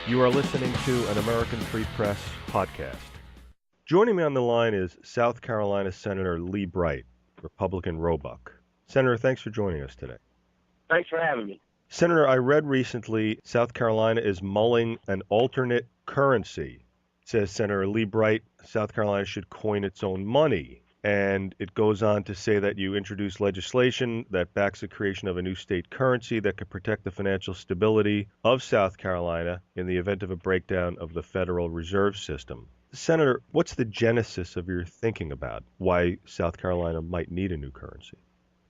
You are listening to an American Free Press podcast. Joining me on the line is South Carolina Senator Lee Bright, Republican Roebuck. Senator, thanks for joining us today. Thanks for having me. Senator, I read recently South Carolina is mulling an alternate currency. Says Senator Lee Bright, South Carolina should coin its own money. And it goes on to say that you introduced legislation that backs the creation of a new state currency that could protect the financial stability of South Carolina in the event of a breakdown of the Federal Reserve System. Senator, what's the genesis of your thinking about why South Carolina might need a new currency?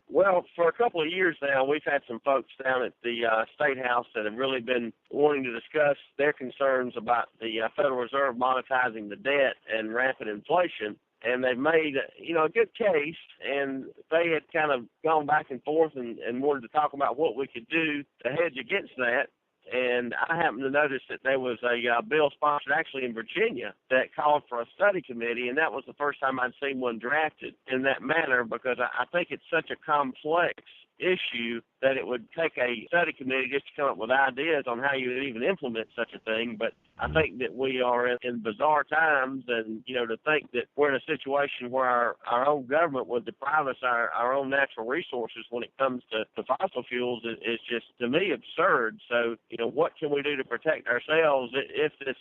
Well, for a couple of years now, we've had some folks down at the State House that have really been wanting to discuss their concerns about the Federal Reserve monetizing the debt and rampant inflation. And they've made, a good case, and they had kind of gone back and forth and wanted to talk about what we could do to hedge against that. And I happened to notice that there was a bill sponsored actually in Virginia that called for a study committee, and that was the first time I'd seen one drafted in that manner, because I think it's such a complex issue that it would take a study committee just to come up with ideas on how you would even implement such a thing. But I think that we are in bizarre times, and, to think that we're in a situation where our own government would deprive us our own natural resources when it comes to fossil fuels is just, to me, absurd. So, what can we do to protect ourselves if this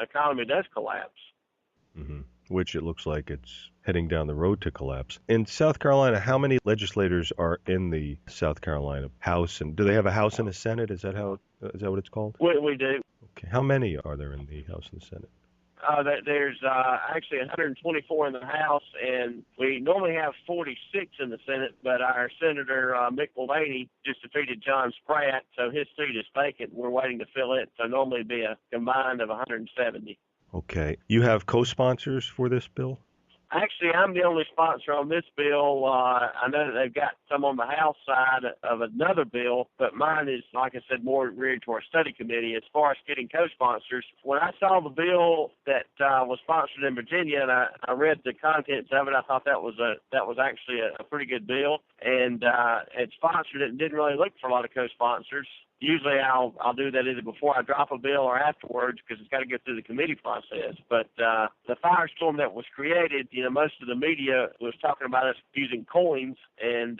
economy does collapse? Mm-hmm. Which it looks like it's heading down the road to collapse. In South Carolina, how many legislators are in the South Carolina House? And do they have a House and a Senate? Is that what it's called? We do. Okay. How many are there in the House and the Senate? There's actually 124 in the House, and we normally have 46 in the Senate, but our Senator Mick Mulvaney just defeated John Spratt, so his seat is vacant. We're waiting to fill it, so normally it'd be a combined of 170. Okay. You have co-sponsors for this bill? Actually, I'm the only sponsor on this bill. I know that they've got some on the House side of another bill, but mine is, like I said, more geared to our study committee. As far as getting co-sponsors, when I saw the bill that was sponsored in Virginia, and I read the contents of it, I thought that was actually a pretty good bill, and it sponsored it and didn't really look for a lot of co-sponsors. Usually I'll do that either before I drop a bill or afterwards, because it's got to go through the committee process. But the firestorm that was created, most of the media was talking about us using coins. And,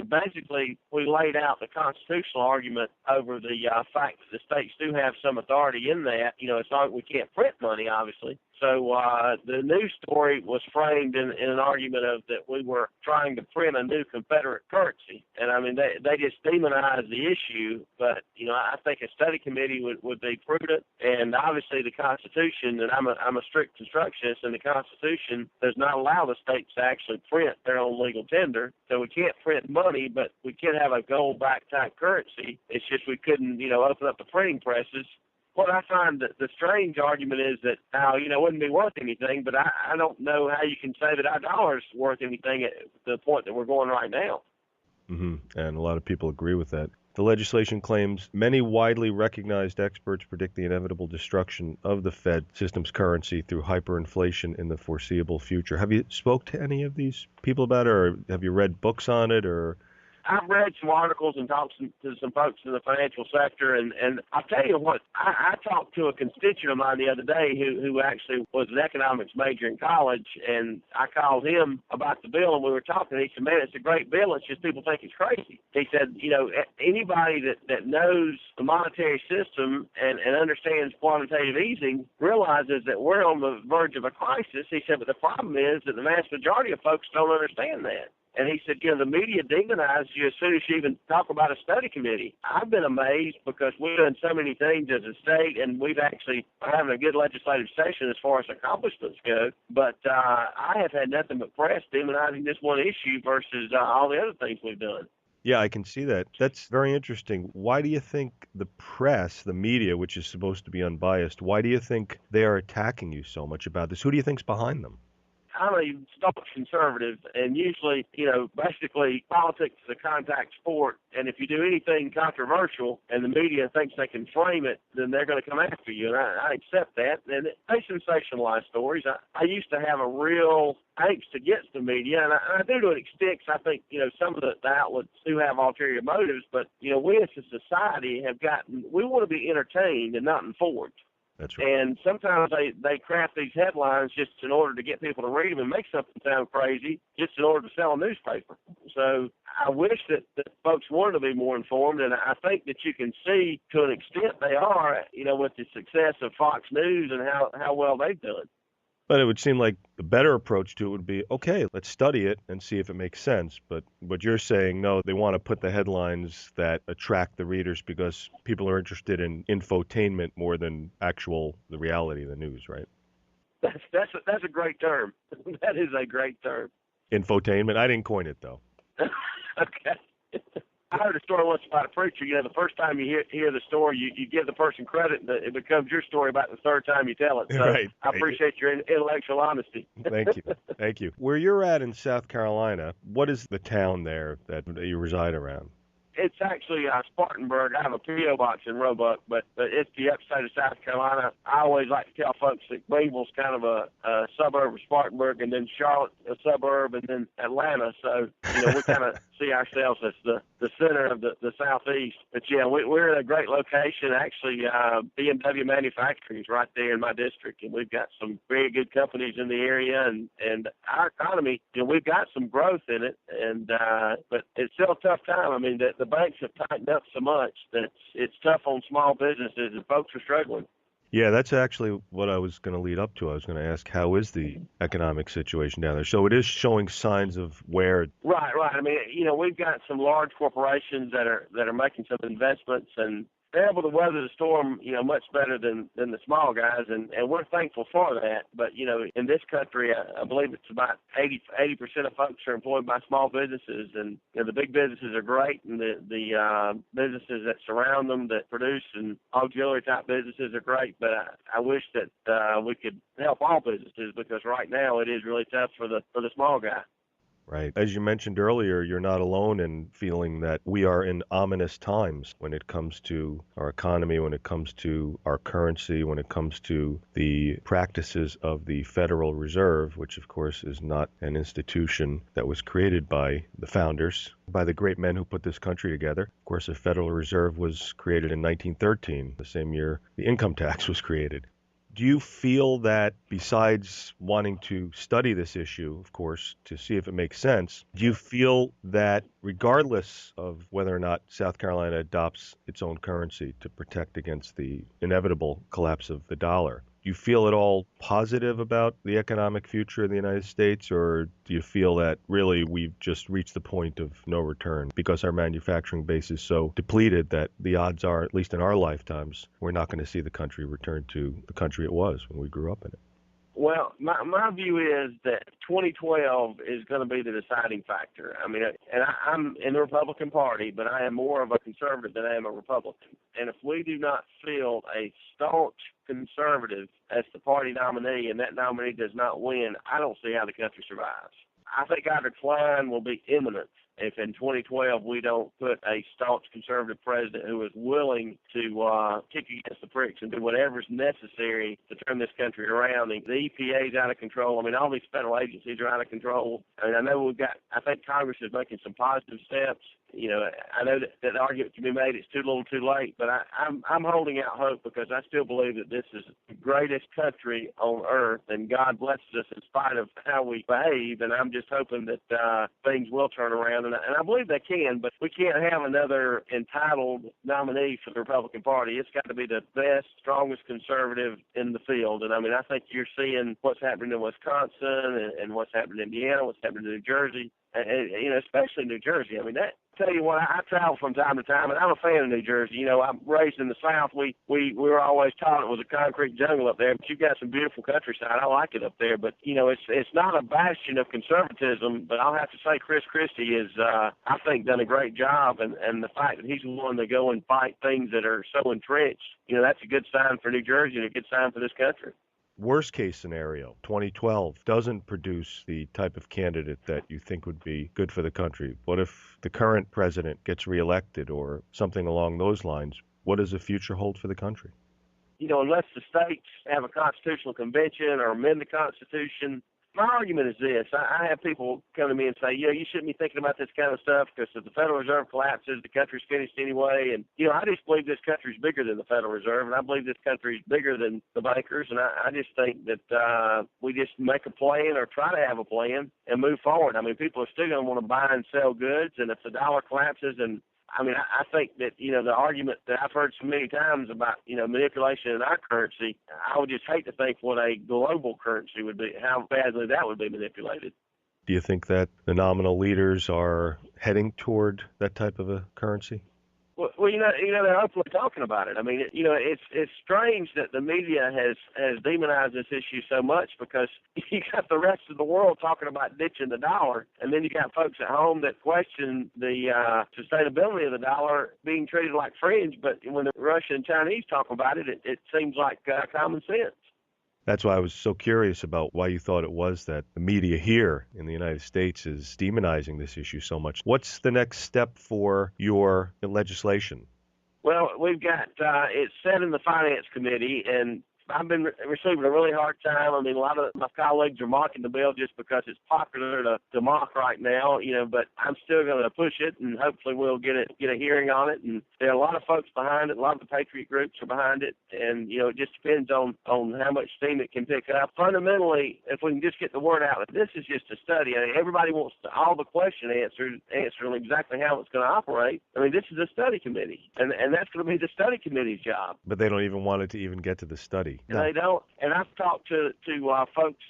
basically we laid out the constitutional argument over the fact that the states do have some authority in that. It's not we can't print money, obviously. So the news story was framed in an argument of that we were trying to print a new Confederate currency. And, they just demonized the issue. But, I think a study committee would be prudent. And obviously the Constitution, and I'm a strict constructionist, and the Constitution does not allow the states to actually print their own legal tender. So we can't print money, but we can have a gold-backed type currency. It's just we couldn't, open up the printing presses. What I find that the strange argument is that it wouldn't be worth anything, but I don't know how you can say that our dollar's worth anything at the point that we're going right now. Mm-hmm. And a lot of people agree with that. The legislation claims many widely recognized experts predict the inevitable destruction of the Fed system's currency through hyperinflation in the foreseeable future. Have you spoke to any of these people about it, or have you read books on it, or? I've read some articles and talked to some folks in the financial sector, and I'll tell you what, I talked to a constituent of mine the other day who actually was an economics major in college, and I called him about the bill, and we were talking, and he said, man, it's a great bill, it's just people think it's crazy. He said, anybody that knows the monetary system and understands quantitative easing realizes that we're on the verge of a crisis. He said, but the problem is that the vast majority of folks don't understand that. And he said, the media demonizes you as soon as you even talk about a study committee. I've been amazed because we've done so many things as a state, and we've actually are having a good legislative session as far as accomplishments go. But I have had nothing but press demonizing this one issue versus all the other things we've done. Yeah, I can see that. That's very interesting. Why do you think the press, the media, which is supposed to be unbiased, why do you think they are attacking you so much about this? Who do you think's behind them? I'm a staunch conservative, and usually, basically politics is a contact sport, and if you do anything controversial and the media thinks they can frame it, then they're going to come after you, and I accept that. And they sensationalize stories. I used to have a real angst against the media, and I do to an extent, 'cause I think, some of the outlets do have ulterior motives, but, we as a society we want to be entertained and not informed. That's right. And sometimes they craft these headlines just in order to get people to read them and make something sound crazy just in order to sell a newspaper. So I wish that folks wanted to be more informed, and I think that you can see to an extent they are, with the success of Fox News and how well they've done. But it would seem like the better approach to it would be, okay, let's study it and see if it makes sense. But what you're saying, no, they want to put the headlines that attract the readers because people are interested in infotainment more than the reality of the news, right? That's a great term. That is a great term. Infotainment? I didn't coin it, though. Okay. I heard a story once about a preacher. The first time you hear the story, you give the person credit, and it becomes your story about the third time you tell it. So right. I appreciate your intellectual honesty. Thank you. Where you're at in South Carolina, what is the town there that you reside around? It's actually Spartanburg. I have a P.O. box in Roebuck, but it's the upstate of South Carolina. I always like to tell folks that Greenville's kind of a suburb of Spartanburg, and then Charlotte a suburb, and then Atlanta. So, we kind of see ourselves as the center of the southeast. But, yeah, we're in a great location. Actually, BMW manufacturing is right there in my district, and we've got some very good companies in the area. And our economy, we've got some growth in it, but it's still a tough time. I mean, the banks have tightened up so much that it's tough on small businesses, and folks are struggling. Yeah, that's actually what I was going to lead up to. I was going to ask, how is the economic situation down there? So it is showing signs of where. Right. I mean, we've got some large corporations that are making some investments, and they're able to weather the storm, much better than the small guys, and we're thankful for that. But, in this country, I believe it's about 80% of folks are employed by small businesses, and the big businesses are great, and the businesses that surround them that produce and auxiliary type businesses are great. But I wish that we could help all businesses, because right now it is really tough for the small guy. Right. As you mentioned earlier, you're not alone in feeling that we are in ominous times when it comes to our economy, when it comes to our currency, when it comes to the practices of the Federal Reserve, which of course is not an institution that was created by the founders, by the great men who put this country together. Of course, the Federal Reserve was created in 1913, the same year the income tax was created. Do you feel that besides wanting to study this issue, of course, to see if it makes sense, do you feel that regardless of whether or not South Carolina adopts its own currency to protect against the inevitable collapse of the dollar, do you feel at all positive about the economic future of the United States, or do you feel that really we've just reached the point of no return because our manufacturing base is so depleted that the odds are, at least in our lifetimes, we're not going to see the country return to the country it was when we grew up in it? Well, my view is that 2012 is going to be the deciding factor. I mean, and I'm in the Republican Party, but I am more of a conservative than I am a Republican. And if we do not field a staunch conservative as the party nominee, and that nominee does not win, I don't see how the country survives. I think our decline will be imminent if in 2012 we don't put a staunch conservative president who is willing to kick against the pricks and do whatever's necessary to turn this country around. The EPA is out of control. I mean, all these federal agencies are out of control. I mean, I think Congress is making some positive steps. I know that the argument can be made it's too little too late, but I'm holding out hope, because I still believe that this is the greatest country on earth, and God blesses us in spite of how we behave, and I'm just hoping that things will turn around, and I believe they can, but we can't have another entitled nominee for the Republican Party. It's got to be the best, strongest conservative in the field, and I mean, I think you're seeing what's happening in Wisconsin and what's happening in Indiana, what's happening in New Jersey, and especially New Jersey. I mean, tell you what, I travel from time to time, and I'm a fan of New Jersey. I'm raised in the South. We were always taught it was a concrete jungle up there, but you've got some beautiful countryside. I like it up there, but it's not a bastion of conservatism. But I'll have to say, Chris Christie is, I think, done a great job, and the fact that he's willing to go and fight things that are so entrenched, that's a good sign for New Jersey and a good sign for this country. worst case scenario, 2012, doesn't produce the type of candidate that you think would be good for the country? What if the current president gets reelected or something along those lines? What does the future hold for the country? Unless the states have a constitutional convention or amend the Constitution, my argument is this. I have people come to me and say, you shouldn't be thinking about this kind of stuff because if the Federal Reserve collapses, the country's finished anyway. And, I just believe this country's bigger than the Federal Reserve, and I believe this country's bigger than the bankers. And I just think that we just make a plan or try to have a plan and move forward. I mean, people are still going to want to buy and sell goods, and if the dollar collapses and I think that, the argument that I've heard so many times about, manipulation in our currency, I would just hate to think what a global currency would be, how badly that would be manipulated. Do you think that the nominal leaders are heading toward that type of a currency? Well, they're openly talking about it. I mean, it's strange that the media has demonized this issue so much because you got the rest of the world talking about ditching the dollar, and then you got folks at home that question the sustainability of the dollar being treated like fringe. But when the Russian and Chinese talk about it, it seems like common sense. That's why I was so curious about why you thought it was that the media here in the United States is demonizing this issue so much. What's the next step for your legislation? Well, we've got it's set in the Finance Committee, and I've been receiving a really hard time. I mean, a lot of my colleagues are mocking the bill just because it's popular to mock right now, but I'm still going to push it, and hopefully we'll get a hearing on it. And there are a lot of folks behind it. A lot of the patriot groups are behind it, and, it just depends on how much steam it can pick up. Fundamentally, if we can just get the word out, this is just a study. I mean, everybody wants all the question answered on exactly how it's going to operate. I mean, this is a study committee, and that's going to be the study committee's job. But they don't even want it to even get to the study. No. They don't. And I've talked to folks,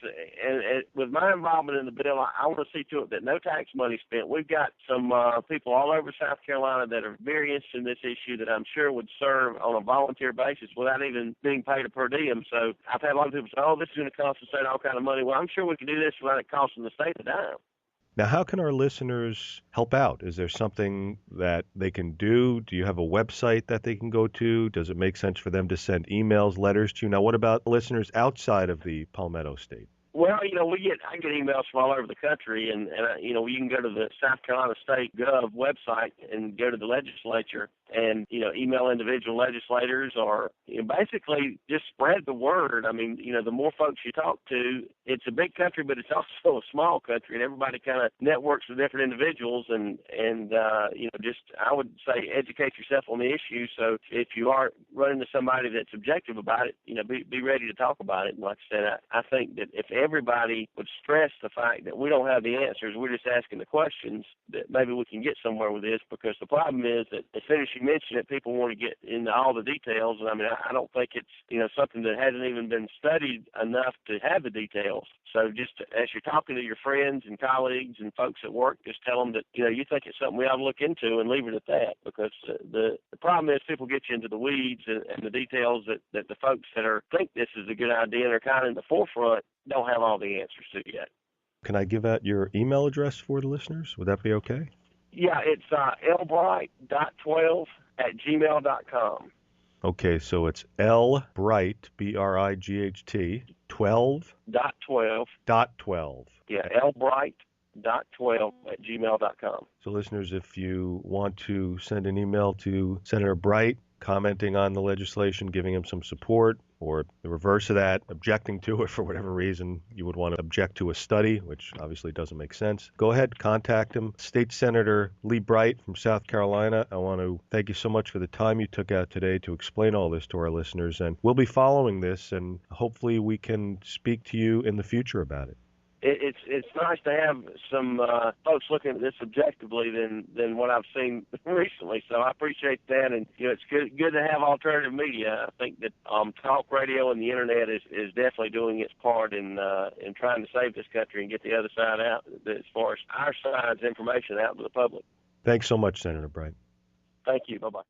and with my involvement in the bill, I want to see to it that no tax money is spent. We've got some people all over South Carolina that are very interested in this issue that I'm sure would serve on a volunteer basis without even being paid a per diem. So I've had a lot of people say, this is going to cost the state all kind of money. Well, I'm sure we can do this without it costing the state a dime. Now, how can our listeners help out? Is there something that they can do? Do you have a website that they can go to? Does it make sense for them to send emails, letters to you? Now, what about listeners outside of the Palmetto State? Well, I get emails from all over the country, and you can go to the South Carolina State Gov website and go to the legislature and, email individual legislators or basically just spread the word. I mean, the more folks you talk to, it's a big country, but it's also a small country, and everybody kind of networks with different individuals. And just I would say educate yourself on the issue. So if you are running to somebody that's objective about it, be ready to talk about it. And like I said, I think that if everybody would stress the fact that we don't have the answers, we're just asking the questions, that maybe we can get somewhere with this, because the problem is that as soon as you mention it, people want to get into all the details. And I mean, I don't think it's, something that hasn't even been studied enough to have the details. So just as you're talking to your friends and colleagues and folks at work, just tell them that, you think it's something we ought to look into and leave it at that, because the problem is people get you into the weeds and the details that the folks that think this is a good idea and are kind of in the forefront don't have all the answers to yet. Can I give out your email address for the listeners? Would that be okay? Yeah, it's lbright.12@gmail.com. Okay, so it's lbright, B-R-I-G-H-T, 12. .12. Yeah, lbright.12@gmail.com. So listeners, if you want to send an email to Senator Bright commenting on the legislation, giving him some support, or the reverse of that, objecting to it for whatever reason you would want to object to a study, which obviously doesn't make sense, go ahead, contact him. State Senator Lee Bright from South Carolina, I want to thank you so much for the time you took out today to explain all this to our listeners, and we'll be following this, and hopefully we can speak to you in the future about it. It's nice to have some folks looking at this objectively than what I've seen recently. So I appreciate that, and it's good to have alternative media. I think that talk radio and the internet is definitely doing its part in trying to save this country and get the other side out, as far as our side's information out to the public. Thanks so much, Senator Bright. Thank you. Bye-bye.